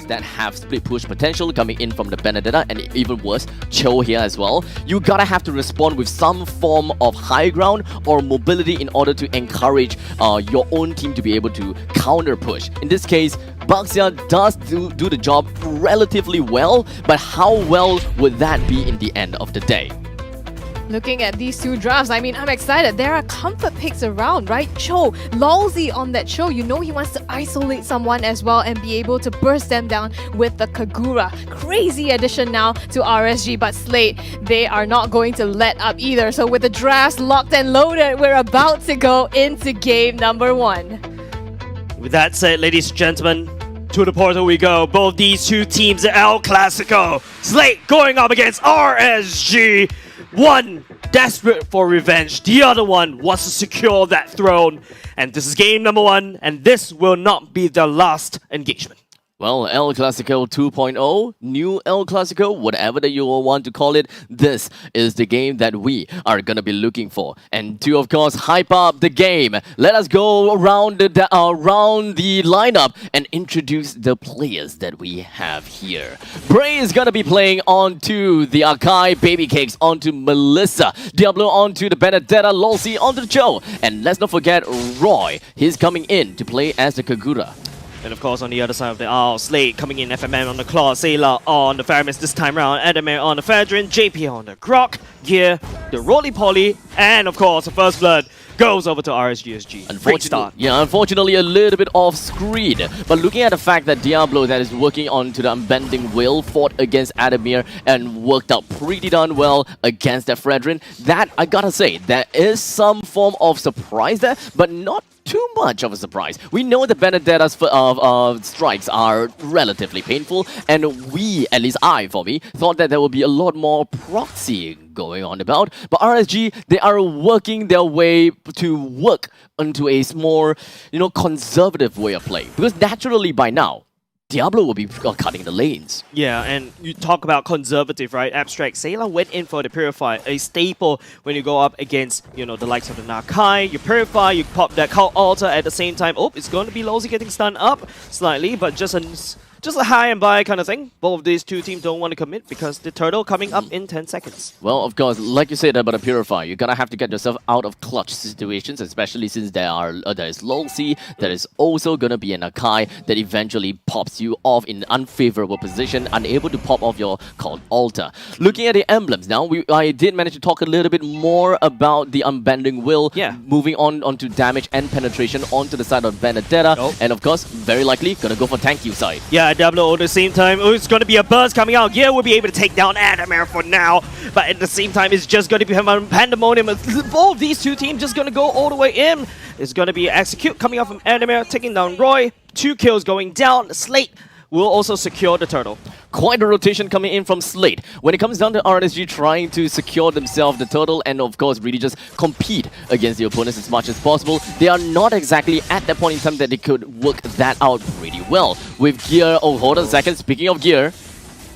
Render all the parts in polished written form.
that have split push potential coming in from the Benedetta, and even worse, Cho here as well. You gotta have to respond with some form of high ground or mobility in order to encourage your own team to be able to counter push. In this case, Baxia does do the job relatively well, but how well would that be in the end of the day? Looking at these two drafts, I mean, I'm excited. There are comfort picks around, right? Cho, Lolzy on that Cho. You know he wants to isolate someone as well and be able to burst them down with the Kagura. Crazy addition now to RSG, but Slate, they are not going to let up either. So with the drafts locked and loaded, we're about to go into game number 1. With that said, ladies and gentlemen, to the portal we go. Both these two teams are El Clasico. Slate going up against RSG. One desperate for revenge, the other one wants to secure that throne. And this is game number 1, and this will not be the last engagement. Well, El Clasico 2.0, new El Clasico, whatever that you all want to call it, this is the game that we are going to be looking for. And to, of course, hype up the game, let us go around the lineup and introduce the players that we have here. Bray is going to be playing onto the Akai, Baby Cakes onto Melissa, Diablo onto the Benedetta, Lolzy onto the Joe. And let's not forget Roy, he's coming in to play as the Kagura. And of course, on the other side of the aisle, Slate coming in, FMM on the Claw, Sailor on the Faramis this time round, Adamir on the Fedrin, JP on the Grok, Gear, the Roly Poly, and of course, the First Blood goes over to RSGSG. Great start. Yeah, unfortunately a little bit off screen. But looking at the fact that Diablo that is working onto the Unbending Will fought against Adamir and worked out pretty darn well against that Fredrin, that I gotta say, there is some form of surprise there, but not too much of a surprise. We know that Benedetta's strikes are relatively painful, and we, at least I, for me, thought that there would be a lot more proxying going on about. But RSG, they are working their way to work into a more, conservative way of play. Because naturally by now, Diablo will be cutting the lanes. Yeah, and you talk about conservative, right? Abstract. Sailor went in for the Purify, a staple when you go up against, the likes of the Nakai. You Purify, you pop that Cult Altar at the same time. Oh, it's going to be Lolzy getting stunned up slightly, but just a high and by kind of thing. Both of these two teams don't want to commit because the turtle coming up in 10 seconds. Well, of course, like you said about a Purify, you're gonna have to get yourself out of clutch situations, especially since there is Lolzy, there is also gonna be an Akai that eventually pops you off in an unfavorable position, unable to pop off your Cult Altar. Looking at the emblems now, I did manage to talk a little bit more about the Unbending Will, moving onto damage and penetration onto the side of Benedetta, and of course, very likely gonna go for tank you side. Yeah, Diablo at the same time. Oh, it's going to be a burst coming out. Yeah, we'll be able to take down Adamir for now. But at the same time, it's just going to be pandemonium. Both these two teams just going to go all the way in. It's going to be Execute coming out from Adamir, taking down Roy. 2 kills going down. Slate will also secure the turtle. Quite a rotation coming in from Slate. When it comes down to RSG trying to secure themselves the turtle and of course really just compete against the opponents as much as possible, they are not exactly at that point in time that they could work that out pretty well. With Gear, oh hold on a second, speaking of Gear,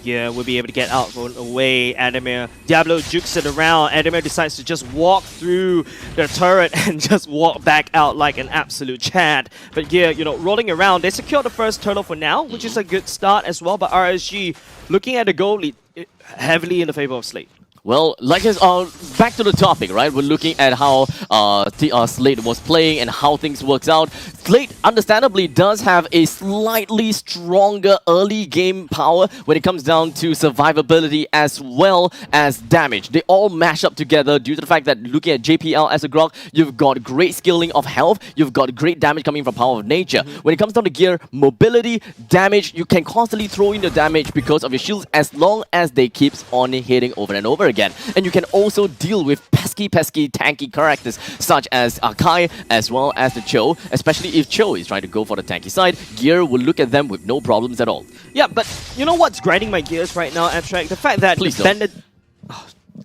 Yeah, we'll be able to get out away. Adamir, Diablo jukes it around. Adamir decides to just walk through the turret and just walk back out like an absolute Chad. But yeah, rolling around, they secure the first turtle for now, which is a good start as well. But RSG, looking at the goal lead, heavily in the favor of Slate. Well, back to the topic, right? We're looking at how Slate was playing and how things works out. Slate, understandably, does have a slightly stronger early game power when it comes down to survivability as well as damage. They all mash up together due to the fact that looking at JPL as a Grok, you've got great skilling of health, you've got great damage coming from Power of Nature. When it comes down to Gear, mobility, damage, you can constantly throw in the damage because of your shields as long as they keeps on hitting over and over again. And you can also deal with pesky tanky characters such as Akai as well as the Cho, especially if Cho is trying to go for the tanky side. Gear will look at them with no problems at all. Yeah, but you know what's grinding my gears right now, Abstract? The fact that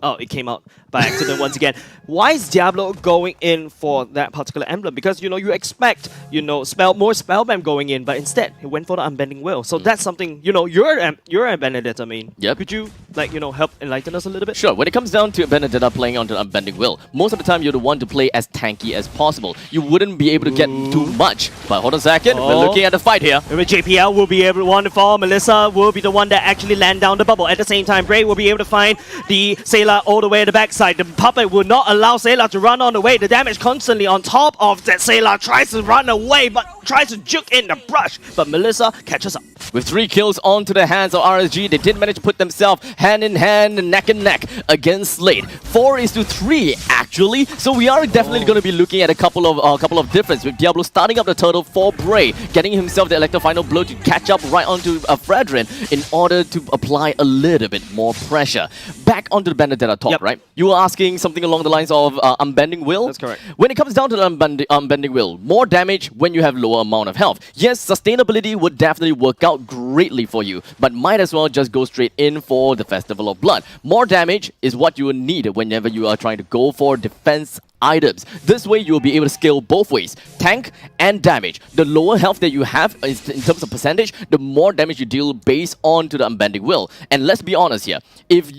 Oh, it came out by accident once again. Why is Diablo going in for that particular emblem? Because, you expect, more Spellbam going in, but instead, he went for the Unbending Will. So that's something, you're a Benedetta main. Yep. Could you like, help enlighten us a little bit? Sure, when it comes down to Benedetta playing onto Unbending Will, most of the time you're the one to play as tanky as possible. You wouldn't be able to get too much. But hold on a second, we're looking at the fight here. With JPL will be able to one to fall. Melissa will be the one that actually land down the bubble. At the same time, Bray will be able to find the Sayla all the way at the backside. The puppet will not allow Sayla to run on the way. The damage constantly on top of that. Sayla tries to run away, but tries to juke in the brush. But Melissa catches up. With 3 kills onto the hands of RSG, they did manage to put themselves hand in hand, neck and neck against Slate. 4-3 actually. So we are definitely going to be looking at a couple of difference with Diablo starting up the turtle for Bray, getting himself the electro final blow to catch up right onto Fredrin in order to apply a little bit more pressure. Back onto the Benedetta top, right? You were asking something along the lines of Unbending Will? That's correct. When it comes down to the Unbending Will, more damage when you have lower amount of health. Yes, sustainability would definitely work out greatly for you, but might as well just go straight in for the Festival of Blood. More damage is what you will need whenever you are trying to go for defense items. This way you will be able to scale both ways, tank and damage. The lower health that you have is in terms of percentage, the more damage you deal based on to the Unbending Will. And let's be honest here, if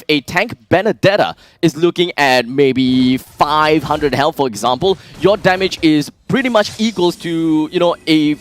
a tank Benedetta is looking at maybe 500 health, for example, your damage is pretty much equals to, you know, a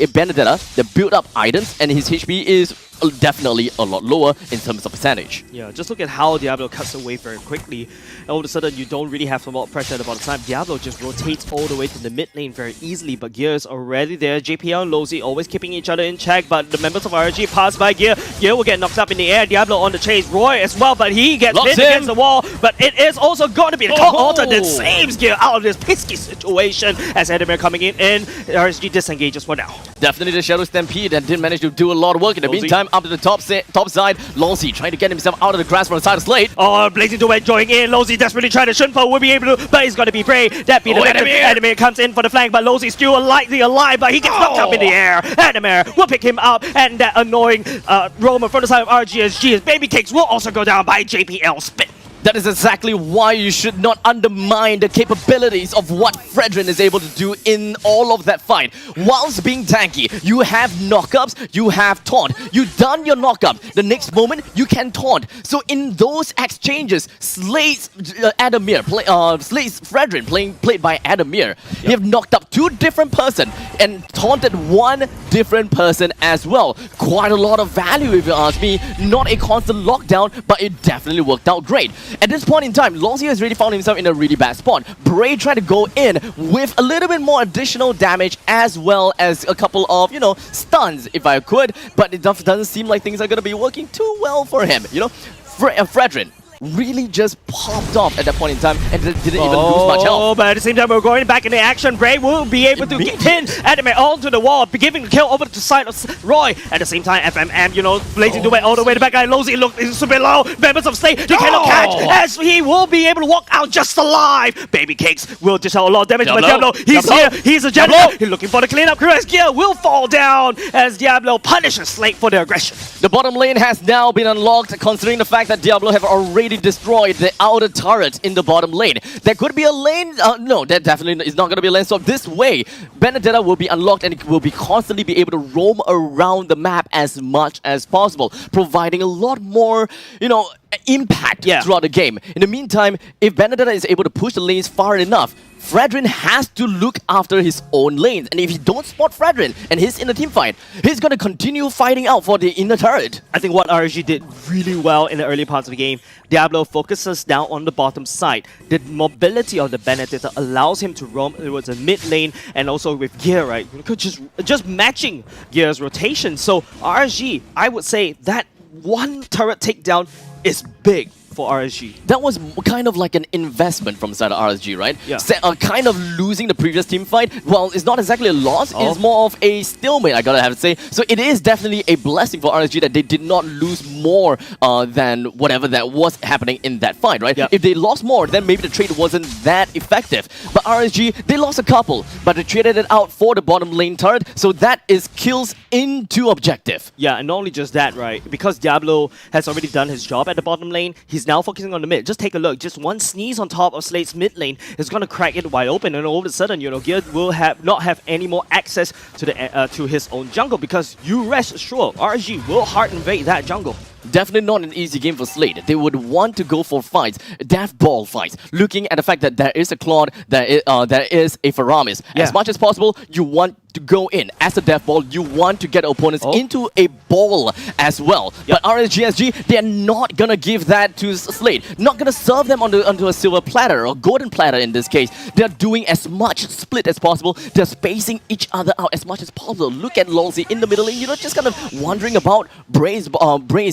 Benedetta that built up items, and his HP is definitely a lot lower in terms of percentage. Yeah, just look at how Diablo cuts away very quickly. All of a sudden, you don't really have a lot of pressure at the bottom time. Diablo just rotates all the way to the mid lane very easily, but Gear is already there. JPL and Lozy always keeping each other in check, but the members of RSG pass by Gear. Gear will get knocked up in the air. Diablo on the chase. Roy as well, but he gets hit against the wall. But it is also going to be the call altar that saves Gear out of this pisky situation as Adamir coming in, and RSG disengages for now. Definitely the Shadow Stampede that did manage to do a lot of work. In the meantime, up to the top side, Lozy trying to get himself out of the grass from the side of Slate. Oh, Blazing Duet joining in. Lozy desperately trying to Shunpo will be able to, but he's going to be Bray. That be the Adamir comes in for the flank, but Lozy's still lightly alive, but he gets knocked up in the air. Adamir will pick him up, and that annoying roamer from the side of RGSG, his baby cakes will also go down by JPL Spit. That is exactly why you should not undermine the capabilities of what Fredrin is able to do in all of that fight. Whilst being tanky, you have knockups, you have taunt. You done your knockup, the next moment you can taunt. So in those exchanges, Slate's Slate's Fredrin played by Adamir, you have knocked up 2 different person and taunted 1 different person as well. Quite a lot of value if you ask me. Not a constant lockdown, but it definitely worked out great. At this point in time, Lozy has really found himself in a really bad spot. Bray tried to go in with a little bit more additional damage as well as a couple of, you know, stuns if I could, but it doesn't seem like things are going to be working too well for him, you know. Fredrin really just popped off at that point in time and didn't even lose much health. But at the same time, we're going back in the action. Bray will be able to pin Adamir onto the wall, giving the kill over to the side of Roy. At the same time, FMM, you know, Blazing Duet all the way to the back guy. Lozy is below. Members of Slate, they cannot catch as he will be able to walk out just alive. Baby Cakes will dish out a lot of damage, but Diablo, he's here. He's a general. He's looking for the cleanup crew as Gear will fall down as Diablo punishes Slate for their aggression. The bottom lane has now been unlocked, considering the fact that Diablo have already destroyed the outer turret in the bottom lane. There could be a lane, no, that definitely is not going to be a lane swap. This way, Benedetta will be unlocked and it will be constantly be able to roam around the map as much as possible, providing a lot more, you know, impact throughout the game. In the meantime, if Benedetta is able to push the lanes far enough, Fredrin has to look after his own lanes, and if he don't spot Fredrin and he's in the team fight, he's going to continue fighting out for the inner turret. I think what RSG did really well in the early parts of the game, Diablo focuses down on the bottom side. The mobility of the Benedetta allows him to roam towards the mid lane, and also with Gear, right? Just matching Gear's rotation. So RSG, I would say that 1 turret takedown is big for RSG. That was kind of like an investment from the side of RSG, right? Yeah. Kind of losing the previous team fight. Well, it's not exactly a loss, it's more of a stalemate, I gotta have to say. So it is definitely a blessing for RSG that they did not lose more than whatever that was happening in that fight, right? Yep. If they lost more, then maybe the trade wasn't that effective. But RSG, they lost a couple, but they traded it out for the bottom lane turret, so that is kills into objective. Yeah, and not only just that, right? Because Diablo has already done his job at the bottom lane, he's now focusing on the mid. Just take a look. Just 1 sneeze on top of Slate's mid lane is going to crack it wide open, and all of a sudden, you know, Gear will not have any more access to the to his own jungle, because you rest assured, RSG will hard invade that jungle. Definitely not an easy game for Slate. They would want to go for fights, death ball fights. Looking at the fact that there is a Claude, there is a Faramis. Yeah. As much as possible, you want to go in as a death ball. You want to get opponents into a ball as well. But RSGSG, they're not gonna give that to Slate. Not gonna serve them onto a silver platter or golden platter in this case. They're doing as much split as possible. They're spacing each other out as much as possible. Look at Lolzy in the middle lane. You know, just kind of wondering about Braze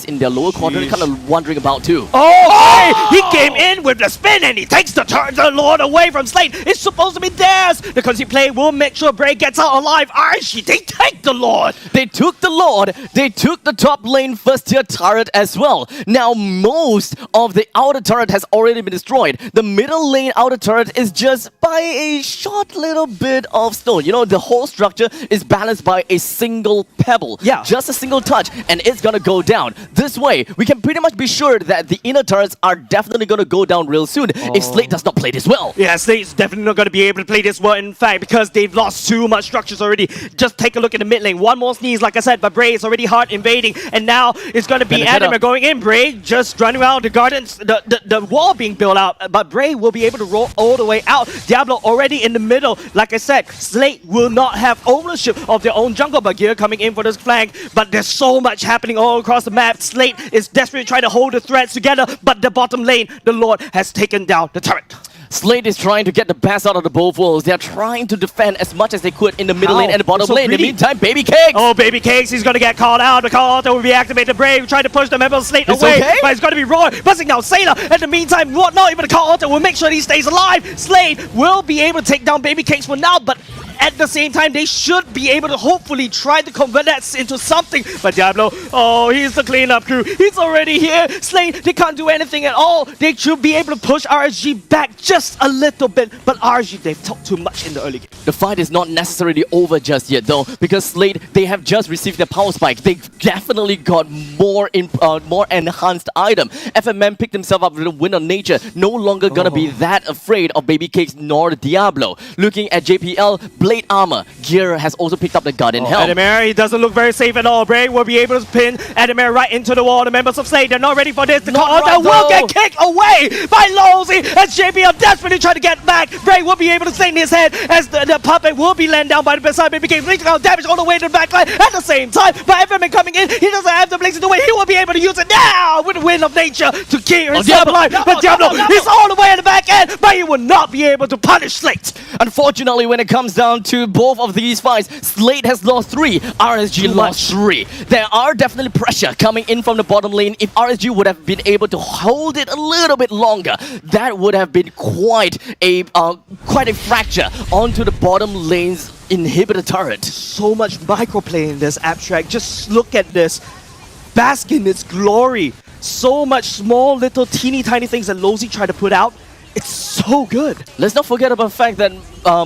in their lower quadrant, kind of wondering about too. Oh, he came in with the spin and he takes the Lord away from Slate. It's supposed to be theirs. The conceit play will make sure Bray gets out alive. RSG, they take the Lord. They took the Lord. They took the top lane first tier turret as well. Now most of the outer turret has already been destroyed. The middle lane outer turret is just by a short little bit of stone. You know, the whole structure is balanced by a single pebble. Yeah. Just a single touch and it's gonna go down. This way, we can pretty much be sure that the inner turrets are definitely gonna go down real soon if Slate does not play this well. Yeah, Slate's definitely not going to be able to play this well, in fact, because they've lost too much structures already. Just take a look at the mid lane. One more sneeze, like I said, but Bray is already hard invading, and now it's going to be Adamir going in. Bray just running around the gardens, the wall being built out, but Bray will be able to roll all the way out. Diablo already in the middle. Like I said, Slate will not have ownership of their own jungle, but Gear coming in for this flank, but there's so much happening all across the map. Slate is desperately trying to hold the threads together, but the bottom lane, the Lord has taken down the turret. Slate is trying to get the best out of the both worlds. They're trying to defend as much as they could in the middle lane and the bottom lane. In the meantime, Baby Cakes! Oh, Baby Cakes, he's gonna get called out. The call out will be activated. Brave trying to push the member of Slate away. Okay? But it's gonna be Roy buzzing now. Sailor, in the meantime, what? Not even the call out will make sure he stays alive. Slate will be able to take down Baby Cakes for now, but at the same time, they should be able to hopefully try to convert that into something. But Diablo, oh, he's the cleanup crew. He's already here. Slate, they can't do anything at all. They should be able to push RSG back just a little bit. But RSG, they've talked too much in the early game. The fight is not necessarily over just yet though, because Slate, they have just received their power spike. They definitely got more enhanced item. FMM picked himself up with a win on nature. No longer gonna be that afraid of Baby Cakes nor Diablo. Looking at JPL, Blade Armor, Gear has also picked up the Guardian Helm. Adamir, he doesn't look very safe at all. Bray will be able to pin Adamir right into the wall. The members of Slate, they're not ready for this. The counter will get kicked away by Lolzy as JPL desperately trying to get back. Bray will be able to sling his head as the puppet will be land down by the beside Baby Cakes, leaking out damage all the way to the backline at the same time. But FMN coming in, he doesn't have the blazing away. He will be able to use it now with the wind of nature to keep himself alive. But Diablo, he's all the way in the back end, but he will not be able to punish Slate. Unfortunately, when it comes down to both of these fights, Slate has lost 3, RSG lost 3. There are definitely pressure coming in from the bottom lane. If RSG would have been able to hold it a little bit longer, that would have been quite a fracture onto the bottom lane's inhibitor turret. So much microplay in this abstract. Just look at this. Bask in its glory. So much small little teeny tiny things that Lolzy tried to put out. It's so good. Let's not forget about the fact that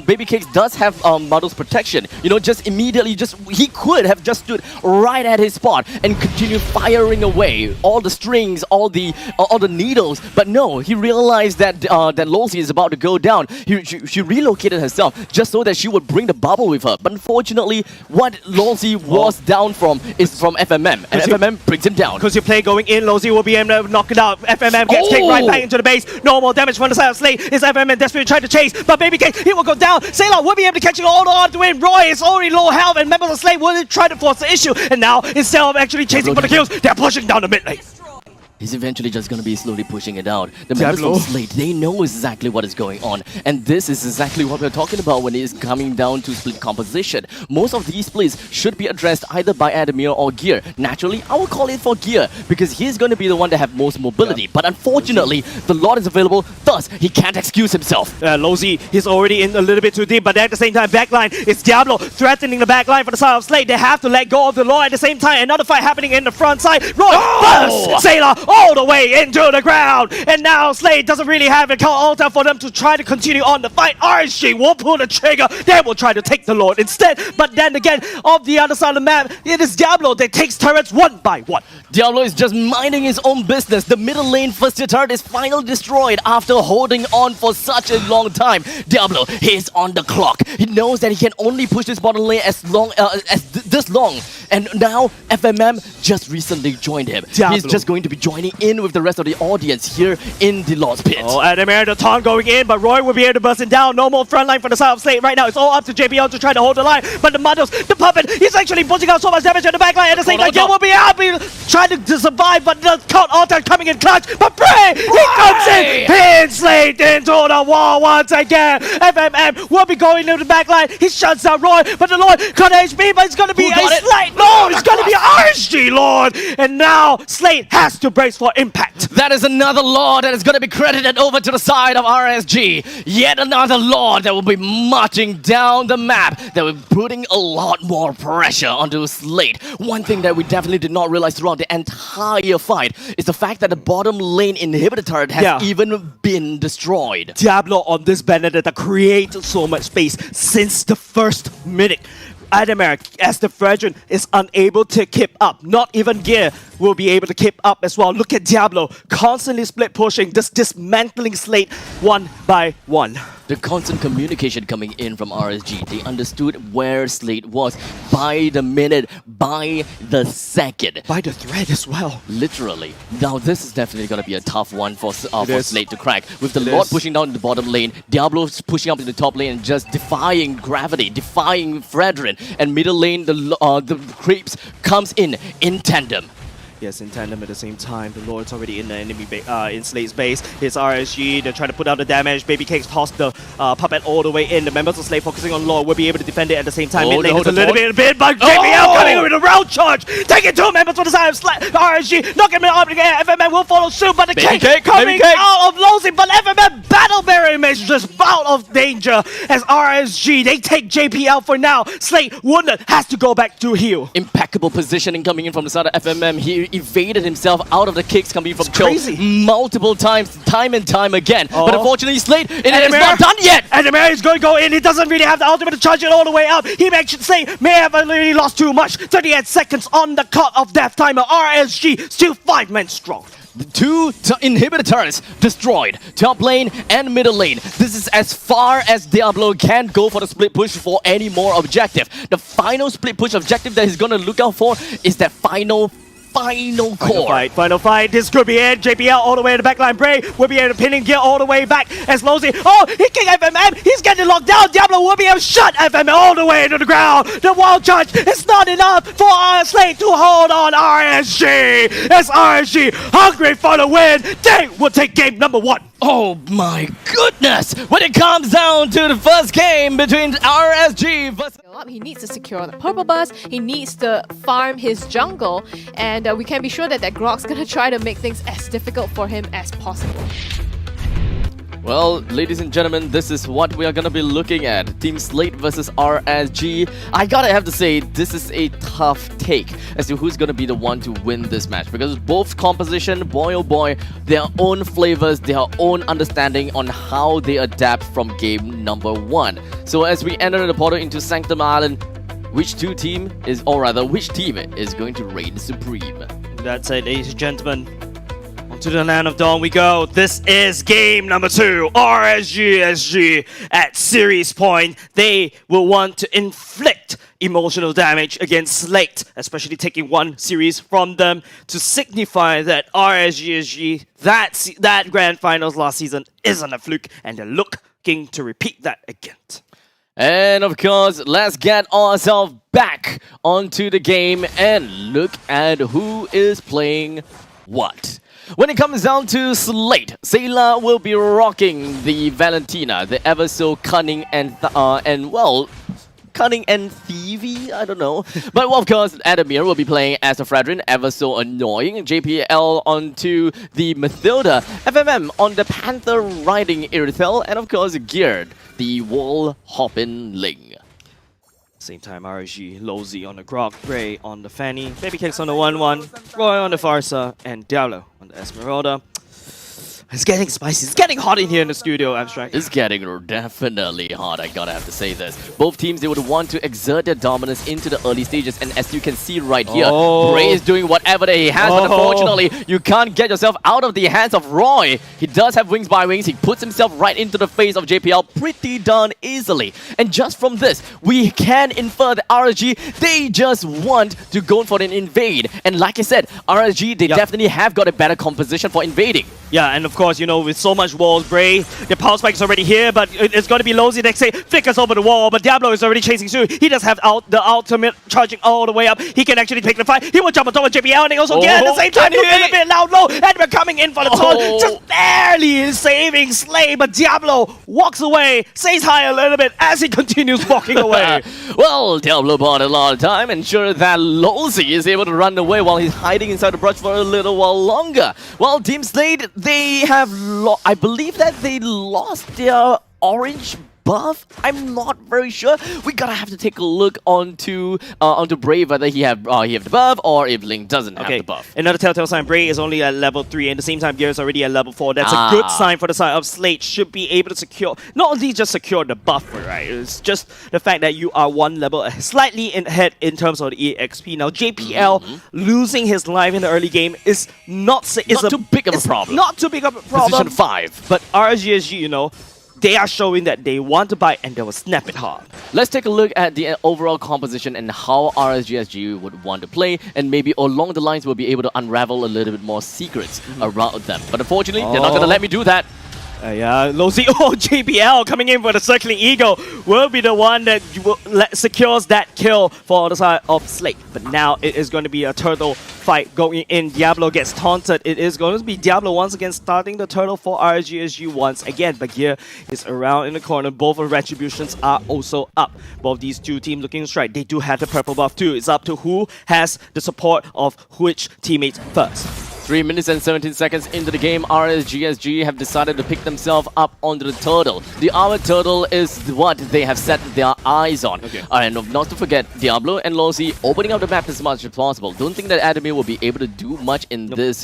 Baby Cakes does have Muddle's protection. You know, just immediately, he could have just stood right at his spot and continued firing away all the strings, all the needles. But no, he realized that that Lolzy is about to go down. She relocated herself just so that she would bring the bubble with her. But unfortunately, what Lolzy was down from is from FMM, and FMM brings him down. Because you play going in, Lolzy will be able to knock it out. FMM gets kicked right back into the base. No more damage from the side of Slate. Is FMM desperately trying to chase, but Baby Cakes, he will go down. Sailor will be able to catch it all on to win. Roy is already low health, and members of Slate will try to force the issue. And now, instead of actually chasing for the kills, they're pushing down the mid lane. He's eventually just going to be slowly pushing it out. The members from Slate, they know exactly what is going on. And this is exactly what we're talking about when it is coming down to split composition. Most of these splits should be addressed either by Adamir or Gear. Naturally, I will call it for Gear because he's going to be the one that have most mobility. But unfortunately, the Lord is available, thus he can't excuse himself. Lolzy, he's already in a little bit too deep, but at the same time, backline, it's Diablo threatening the backline for the side of Slate. They have to let go of the Lord at the same time. Another fight happening in the front side. Roy, burst! Sailor all the way into the ground. And now Slate doesn't really have a counter for them to try to continue on the fight. RSG will pull the trigger. They will try to take the Lord instead. But then again, off the other side of the map, it is Diablo that takes turrets one by one. Diablo is just minding his own business. The middle lane first tier turret is finally destroyed after holding on for such a long time. Diablo is on the clock. He knows that he can only push this bottom lane as this long. And now FMM just recently joined him. Diablo. He's just going to be joining in with the rest of the audience here in the Lost Pit. Oh, Adamir, the taunt going in, but Roy will be able to burst it down. No more front line for the side of Slate right now. It's all up to JBL to try to hold the line. But the Muddles, the puppet, he's actually putting out so much damage on the back line. At the same time, Gil will be happy trying to survive, but the count altar coming in clutch. But Bray, he comes in, pins Slate into the wall once again. FMM will be going into the back line. He shuts down Roy, but the Lord cut HP, but it's going to be a Slate. No, it's going to be RSG Lord. And now Slate has to brace for impact. That is another Lord that is going to be credited over to the side of RSG. Yet another Lord that will be marching down the map, that will be putting a lot more pressure onto Slate. One thing that we definitely did not realize throughout the entire fight is the fact that the bottom lane inhibitor turret has even been destroyed. Diablo on this Benedetta creates so much space since the first minute. Adamir, as the Fredrin is unable to keep up. Not even Gear will be able to keep up as well. Look at Diablo, constantly split pushing, just dismantling Slate one by one. The constant communication coming in from RSG. They understood where Slate was by the minute, by the second. By the thread as well. Literally. Now this is definitely going to be a tough one for Slate to crack. With the Lord pushing down in the bottom lane, Diablo's pushing up in the top lane and just defying gravity, defying Fredrin. And middle lane, the creeps comes in tandem. Yes, in tandem at the same time. The Lord's already in the enemy in Slate's base. It's RSG. They're trying to put out the damage. Baby Cakes tossed the puppet all the way in. The members of Slate focusing on Lord will be able to defend it at the same time. Mid lane is a little bit, but JBL coming with a round charge. Taking two members for the side of RSG. Knocking him up again. FMM will follow soon, but the Cake coming out of Losing. But FMM battle barrier is just out of danger as RSG. They take JPL for now. Slate Wounded has to go back to heal. Impeccable positioning coming in from the side of FMM. He evaded himself out of the kicks coming from Cho multiple times, time and time again. But unfortunately, Slate, it is not done yet. And the Mary is going to go in. He doesn't really have the ultimate to charge it all the way up. He may have already lost too much. 38 seconds on the cut of death timer. RSG still 5 men strong. Two inhibitor turrets destroyed, top lane and middle lane. This is as far as Diablo can go for the split push for any more objective. The final split push objective that he's going to look out for is that final core. Final fight. This could be it. JPL all the way to the backline. Bray will be able to pin in Gear all the way back as Losey. Oh, he kicked FMM. He's getting locked down. Diablo will be able to shut FMM all the way to the ground. The wall charge is not enough for Slate to hold on RSG. As RSG hungry for the win, they will take game number 1. Oh my goodness! When it comes down to the first game between RSG versus... He needs to secure the purple bus, he needs to farm his jungle, and we can be sure that Grok's gonna try to make things as difficult for him as possible. Well, ladies and gentlemen, this is what we are going to be looking at. Team Slate versus RSG. I gotta have to say, this is a tough take as to who's going to be the one to win this match. Because both composition, boy oh boy, their own flavors, their own understanding on how they adapt from game number 1. So as we enter the portal into Sanctum Island, which team is going to reign supreme? That's it, ladies and gentlemen. To the land of dawn we go. This is game number 2. RSG at series point. They will want to inflict emotional damage against Slate, especially taking one series from them to signify that RSG, that grand finals last season isn't a fluke, and they're looking to repeat that again. And of course, let's get ourselves back onto the game and look at who is playing what. When it comes down to Slate, Sayla will be rocking the Valentina, the ever so cunning and cunning and thievy, I don't know. But of course, Adamir will be playing as a Fredrin, ever so annoying. JPL onto the Mathilda, FMM on the Panther riding Irithel, and of course Geared, the wall hopping Ling. Same time, RSG, Lozy on the Grok, Bray on the Fanny, Baby Cakes on the 1-1, Roy on the Farsa, and Diablo on the Esmeralda. It's getting spicy. It's getting hot in here in the studio, Abstract. It's getting definitely hot, I gotta have to say this. Both teams, they would want to exert their dominance into the early stages, and as you can see right here, Bray is doing whatever that he has, but unfortunately, you can't get yourself out of the hands of Roy. He does have wings by wings. He puts himself right into the face of JPL pretty darn easily. And just from this, we can infer that RSG, they just want to go for an invade. And like I said, RSG, they definitely have got a better composition for invading. Yeah, and of course, you know, with so much walls, Bray, the power spike is already here, but it's going to be Lozy next say flickers over the wall, but Diablo is already chasing through. He does have the ultimate charging all the way up. He can actually take the fight. He will jump on top of JPL, and he also get at the same time, a bit loud low, and we're coming in for the taunt, just barely saving Slate, but Diablo walks away, stays high a little bit as he continues walking away. Well, Diablo bought a lot of time, ensure that Lozy is able to run away while he's hiding inside the brush for a little while longer. Well, Team Slate, they have I believe that they lost their orange buff. I'm not very sure. We gotta have to take a look onto Brave, whether he have the buff or if Link doesn't have the buff. Another telltale sign, Bray is only at level 3, and at the same time Gear is already at level 4. That's a good sign for the side of Slate. Should be able to secure, not only just secure the buffer, right? It's just the fact that you are one level slightly ahead in terms of the EXP. Now JPL losing his life in the early game is not too big of a problem. Not too big of a problem. Position 5. But RSG, you know, they are showing that they want to bite and they will snap it hard. Let's take a look at the overall composition and how RSGSG would want to play, and maybe along the lines we'll be able to unravel a little bit more secrets around them. But unfortunately, they're not going to let me do that. Yeah, Lozy, JPL coming in for the circling eagle will be the one that secures that kill for the side of Slate. But now it is going to be a turtle fight going in. Diablo gets taunted. It is going to be Diablo once again starting the turtle for RSG once again. Bagheer is around in the corner. Both of Retributions are also up. Both these two teams looking to strike. They do have the purple buff too. It's up to who has the support of which teammates first. 3 minutes and 17 seconds into the game, RSGSG have decided to pick themselves up onto the turtle. The armored turtle is what they have set their eyes on. And not to forget, Diablo and Lozy opening up the map as much as possible. Don't think that Adamir will be able to do much in this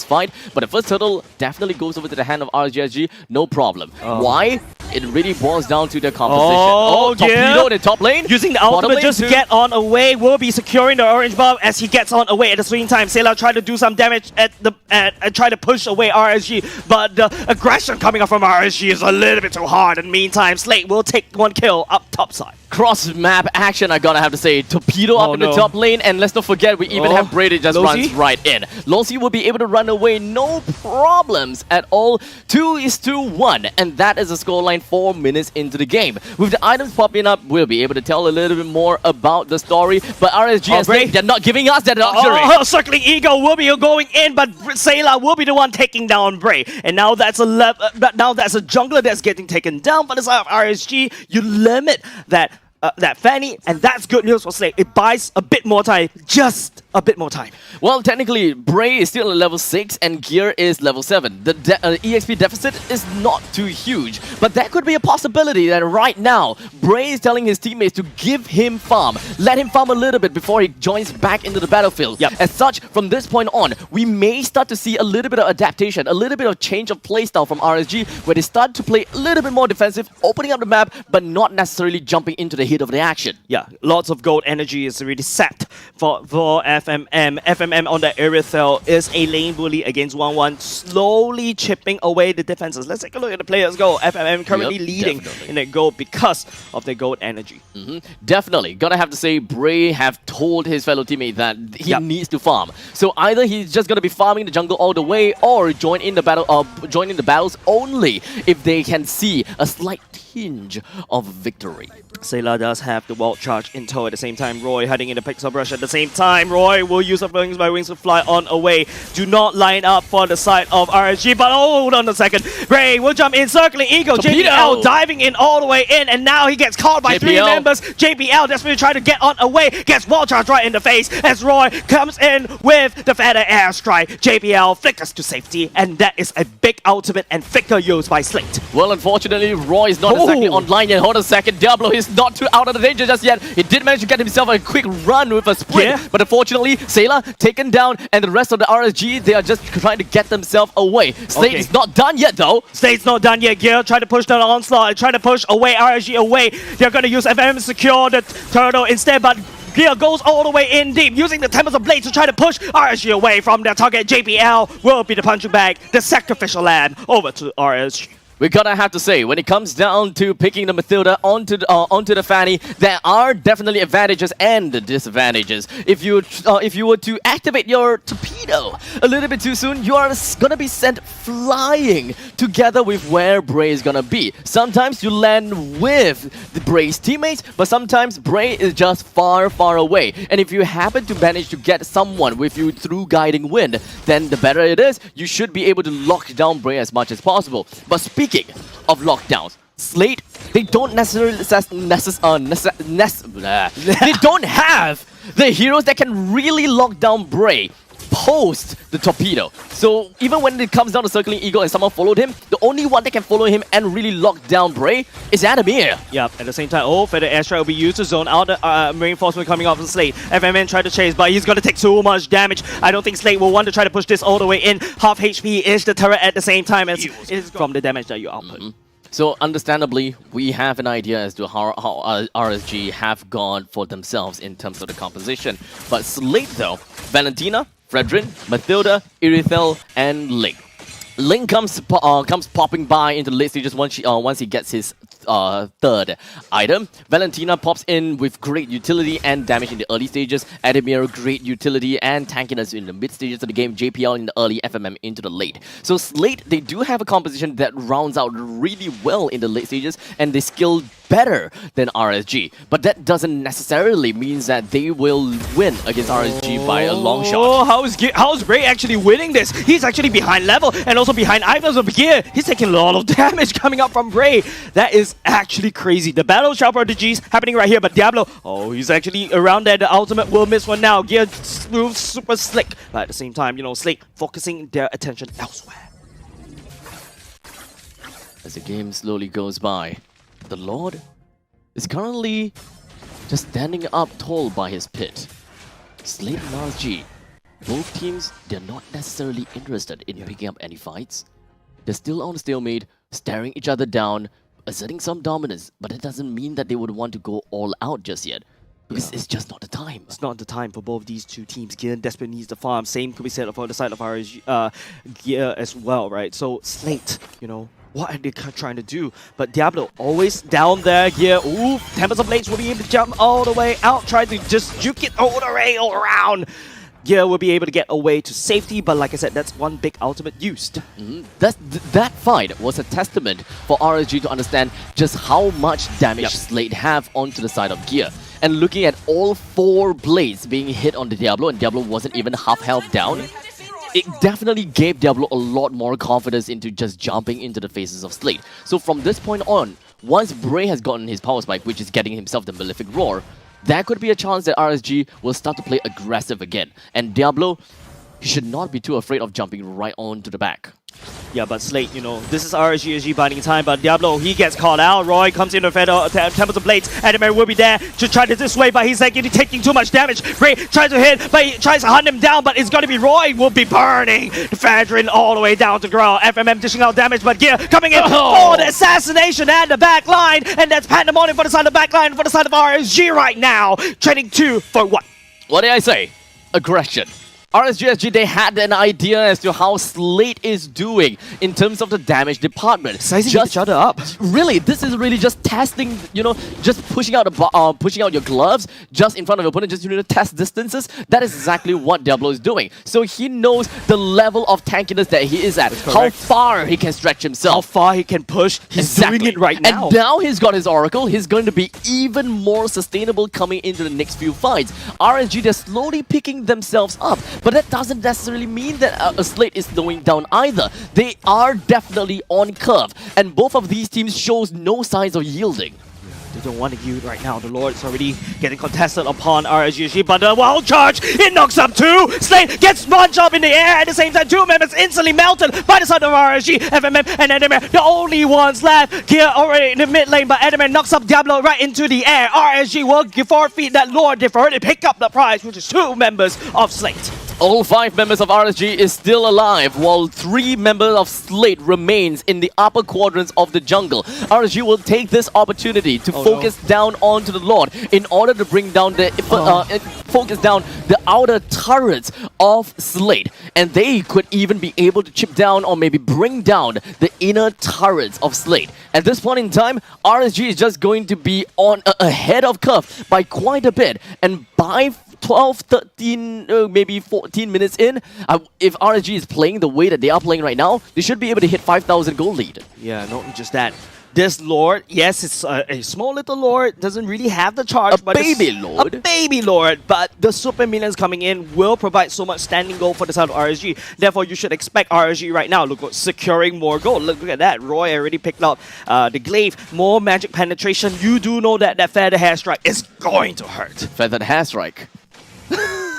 fight, but the first turtle definitely goes over to the hand of RSGSG, no problem. Why? It really boils down to their composition. Torpedo in the top lane. Using the ultimate just to get on away, will be securing the orange buff as he gets on away. At the same time, Sailor try to do some damage and try to push away RSG, but the aggression coming up from RSG is a little bit too hard. In the meantime, Slate will take one kill up top side. Cross map action, I gotta have to say. Torpedo up in the top lane, and let's not forget, we even have Brady just runs right in. Lozy will be able to run away, no problems at all. 2-1, and that is the scoreline 4 minutes into the game. With the items popping up, we'll be able to tell a little bit more about the story, but RSG and Slate, they're not giving us that luxury. Circling Eagle will be going in, but Sayla will be the one taking down Bray. And now that's a jungler that's getting taken down by the side of RSG. You limit that Fanny, and that's good news for Slate. It buys a bit more time, just a bit more time. Well, technically, Bray is still at level 6 and Gear is level 7. The EXP deficit is not too huge, but that could be a possibility that right now, Bray is telling his teammates to give him farm. Let him farm a little bit before he joins back into the battlefield. As such, from this point on, we may start to see a little bit of adaptation, a little bit of change of playstyle from RSG, where they start to play a little bit more defensive, opening up the map, but not necessarily jumping into the heat of the action. Yeah, lots of gold energy is already set for FMM. FMM on the Aerithel is a lane bully against 1-1, slowly chipping away the defenses. Let's take a look at the players' goal. FMM currently leading in the goal because of the gold energy. Definitely. Gotta have to say, Bray have told his fellow teammate that he needs to farm. So either he's just gonna be farming the jungle all the way, or join in the battles only if they can see a slight tinge of victory. Sayla does have the wall charge in tow at the same time. Roy heading in the pixel brush at the same time. Roy will use the wings by wings to fly on away. Do not line up for the side of RSG, but hold on a second. Ray will jump in, circling Eagle. JPL diving in all the way in, and now he gets caught by 3 members. JPL desperately trying to get on away, gets wall charge right in the face as Roy comes in with the feather airstrike. JPL flickers to safety, and that is a big ultimate and flicker used by Slate. Well, unfortunately, Roy is not exactly online yet. Hold on a second. Diablo is not too out of the danger just yet. He did manage to get himself a quick run with a sprint. But unfortunately, Sayla taken down, and the rest of the RSG, they are just trying to get themselves away. Slate is not done yet, though. Slate's not done yet. Gear trying to push down the onslaught, trying to push away RSG away. They're going to use FM to secure the turtle instead, but Gear goes all the way in deep, using the Tempest of Blades to try to push RSG away from their target. JPL will be the punching bag, the sacrificial lamb, over to RSG. We're gonna have to say, when it comes down to picking the Mathilda onto the Fanny, there are definitely advantages and disadvantages. If you were to activate your torpedo a little bit too soon, you are gonna be sent flying together with where Bray is gonna be. Sometimes you land with the Bray's teammates, but sometimes Bray is just far, far away. And if you happen to manage to get someone with you through guiding wind, then the better it is. You should be able to lock down Bray as much as possible. But speaking of lockdowns, Slate, they don't necessarily they don't have the heroes that can really lock down Bray post the torpedo. So even when it comes down to Circling Eagle and someone followed him, the only one that can follow him and really lock down Bray is Adamir. Yep, at the same time, Feather Airstrike will be used to zone out the reinforcement coming off of Slate. FMN tried to chase, but he's going to take so much damage. I don't think Slate will want to try to push this all the way in. Half HP is the turret at the same time as is from the damage that you output. So understandably, we have an idea as to how RSG have gone for themselves in terms of the composition. But Slate though, Valentina, Fredrin, Mathilda, Irithel, and Link. Link comes popping by into the late stages once he gets his third item. Valentina pops in with great utility and damage in the early stages. Adamir, great utility and tankiness in the mid stages of the game. JPL in the early, FMM into the late. So Slate, they do have a composition that rounds out really well in the late stages, and they skill better than RSG. But that doesn't necessarily mean that they will win against RSG by a long shot. Oh, how's Bray actually winning this? He's actually behind level and also behind items of gear. He's taking a lot of damage coming up from Bray. That is actually crazy. The battle of Sharp Prodigies happening right here, but Diablo, he's actually around there. The ultimate will miss one now. Gear moves super slick. But at the same time, Slate focusing their attention elsewhere. As the game slowly goes by, the Lord is currently just standing up tall by his pit. Slate and RSG, both teams, they're not necessarily interested in picking up any fights. They're still on stalemate, staring each other down, asserting some dominance, but it doesn't mean that they would want to go all out just yet. Because it's just not the time. It's not the time for both these two teams. Gear desperately needs the farm. Same could be said for the side of RSG, Gear as well, right? So Slate, what are they trying to do? But Diablo always down there. Gear, Tempest of Blades will be able to jump all the way out, try to just juke it all the way all around. Gear will be able to get away to safety, but like I said, that's one big ultimate used. That fight was a testament for RSG to understand just how much damage Slate have onto the side of Gear. And looking at all 4 blades being hit on the Diablo, and Diablo wasn't even half health down, it definitely gave Diablo a lot more confidence into just jumping into the faces of Slate. So from this point on, once Bray has gotten his power spike, which is getting himself the Malefic Roar, there could be a chance that RSG will start to play aggressive again. And Diablo, he should not be too afraid of jumping right onto the back. Yeah, but Slate, this is RSG binding time, but Diablo, he gets caught out. Roy comes in with Tempest of Blades. Adamir will be there to try to dissuade, but he's taking too much damage. Bray tries to hit, but he tries to hunt him down, but it's going to be Roy will be burning. The Fadrin all the way down to ground. FMM dishing out damage, but Gear coming in for the assassination and the back line, and that's pandemonium for the side of the back line, for the side of RSG right now. Training 2 for what? What did I say? Aggression. RSG, they had an idea as to how Slate is doing in terms of the damage department. Sizing each other up. Really, this is really just testing, just pushing out your gloves just in front of your opponent, just to test distances. That is exactly what Diablo is doing. So he knows the level of tankiness that he is at, how far he can stretch himself, how far he can push. He's doing it right now. And now he's got his Oracle. He's going to be even more sustainable coming into the next few fights. RSG, they're slowly picking themselves up. But that doesn't necessarily mean that a Slate is slowing down either. They are definitely on curve, and both of these teams shows no signs of yielding. They don't want to use right now. The Lord is already getting contested upon RSG, but the wild charge, it knocks up 2. Slate gets one jump in the air at the same time. 2 members instantly melted by the side of RSG, FMM and Enderman, the only ones left. Gear already in the mid lane, but Enderman knocks up Diablo right into the air. RSG will forfeit that Lord. They've already picked up the prize, which is 2 members of Slate. All 5 members of RSG is still alive, while 3 members of Slate remains in the upper quadrants of the jungle. RSG will take this opportunity to focus down onto the Lord in order to bring down the focus down the outer turrets of Slate, and they could even be able to chip down or maybe bring down the inner turrets of Slate. At this point in time, RSG is just going to be on ahead of curve by quite a bit, and by 12, 13, maybe 14 minutes in, if RSG is playing the way that they are playing right now, they should be able to hit 5,000 gold lead. Yeah, not just that. This Lord, yes, it's a small little Lord, doesn't really have the charge. A baby Lord, but the super minions coming in will provide so much standing gold for the side of RSG. Therefore, you should expect RSG right now, look, securing more gold. Look at that. Roy already picked up the glaive, more magic penetration. You do know that that feather hair strike is going to hurt. Feathered hair strike.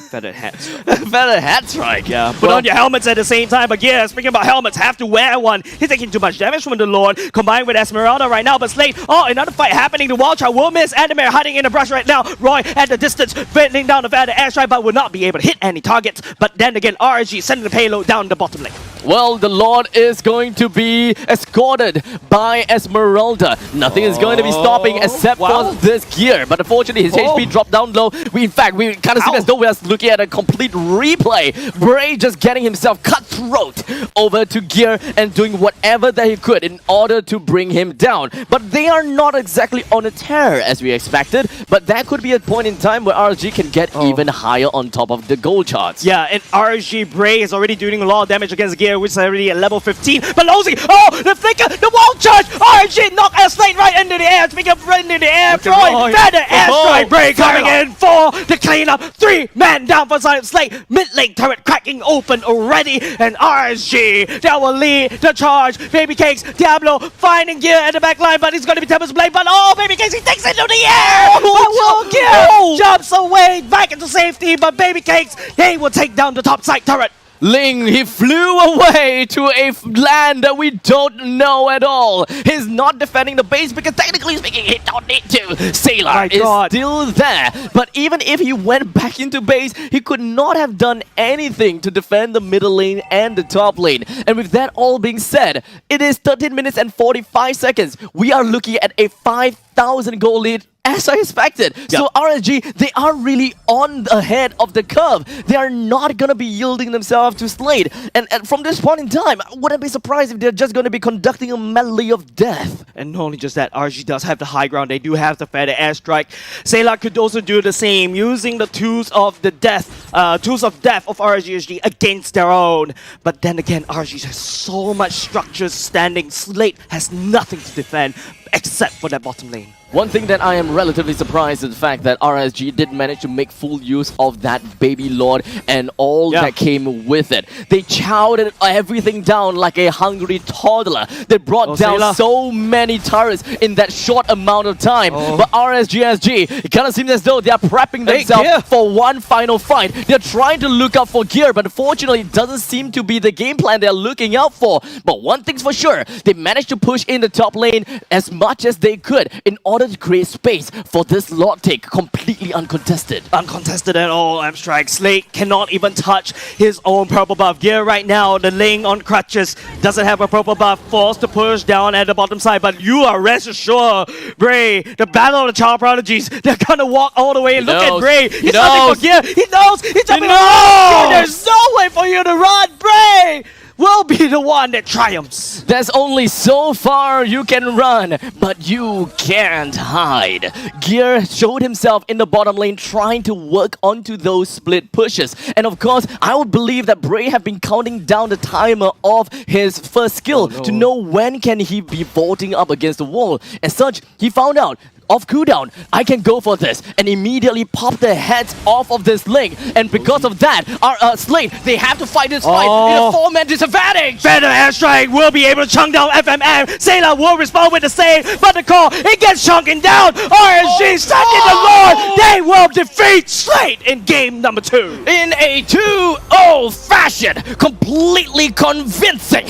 Feathered hat. Feathered hat strike, yeah. Put on your helmets at the same time, but yeah, speaking about helmets, have to wear one. He's taking too much damage from the Lord, combined with Esmeralda right now, but Slate, another fight happening. The Wild Child will miss. Adamir hiding in the brush right now. Roy at the distance, bending down the feather airstrike, but will not be able to hit any targets. But then again, RSG sending the payload down the bottom lane. Well, the Lord is going to be escorted by Esmeralda. Nothing is going to be stopping except for this gear. But unfortunately, his HP dropped down low. We kind of seem as though we are looking at a complete replay. Bray just getting himself cutthroat over to gear and doing whatever that he could in order to bring him down. But they are not exactly on a tear as we expected. But that could be a point in time where RSG can get even higher on top of the goal charts. Yeah, and RSG Bray is already doing a lot of damage against gear, which is already at level 15. But Losey, the flicker, the wall charge! RSG knock a Slate right into the air. Speaking of right into the air, Roy, feather airstrike. Bray coming in for the cleanup. 3 men down for side of Slate. Mid lane turret cracking open already. And RSG, that will lead the charge. Baby Cakes, Diablo finding gear at the back line, but it's going to be Tempest Blade. But Baby Cakes, he takes it to the air! But gear jumps away back into safety, but Baby Cakes, they will take down the top side turret. Ling, he flew away to a land that we don't know at all. He's not defending the base because technically speaking, he don't need to. Sailor is still there. But even if he went back into base, he could not have done anything to defend the middle lane and the top lane. And with that all being said, it is 13 minutes and 45 seconds. We are looking at a 5,000 goal lead as I expected. Yep. So RSG, they are really on ahead of the curve. They are not going to be yielding themselves to Slate. And from this point in time, I wouldn't be surprised if they're just going to be conducting a melee of death. And not only just that, RSG does have the high ground. They do have the feather airstrike. Sayla could also do the same, using the tools of death of RSG against their own. But then again, RSG has so much structure standing. Slate has nothing to defend except for that bottom lane. One thing that I am relatively surprised is the fact that RSG did manage to make full use of that baby lord and all that came with it. They chowed everything down like a hungry toddler. They brought down so many turrets in that short amount of time. But RSGSG, it kind of seems as though they are prepping themselves for one final fight. They're trying to look out for gear, but unfortunately it doesn't seem to be the game plan they're looking out for. But one thing's for sure, they managed to push in the top lane as much as they could in order to create space for this Lord take completely uncontested. Uncontested at all, Amstrike. Slate cannot even touch his own purple buff. Gear right now, the lane on crutches, doesn't have a purple buff, forced to push down at the bottom side, but you are rest assured, Bray, the battle of the child prodigies, they're gonna walk all the way and look at Bray. He's hunting for gear. He knows! He's jumping around! There's no way for you to run! Bray will be the one that triumphs. There's only so far you can run, but you can't hide. Gear showed himself in the bottom lane trying to work onto those split pushes. And of course, I would believe that Bray have been counting down the timer of his first skill to know when can he be vaulting up against the wall. As such, he found out of cooldown, I can go for this and immediately pop the heads off of this link. And because of that, our Slate, they have to fight this fight in a 4-man disadvantage. Phantom Airstrike will be able to chunk down FMM. Sailor will respond with the same, but the call, it gets chunking down. RSG second the Lord. They will defeat Slate in game number 2. In a 2-0 fashion, completely convincing.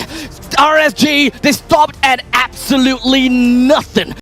RSG, they stopped at absolutely nothing.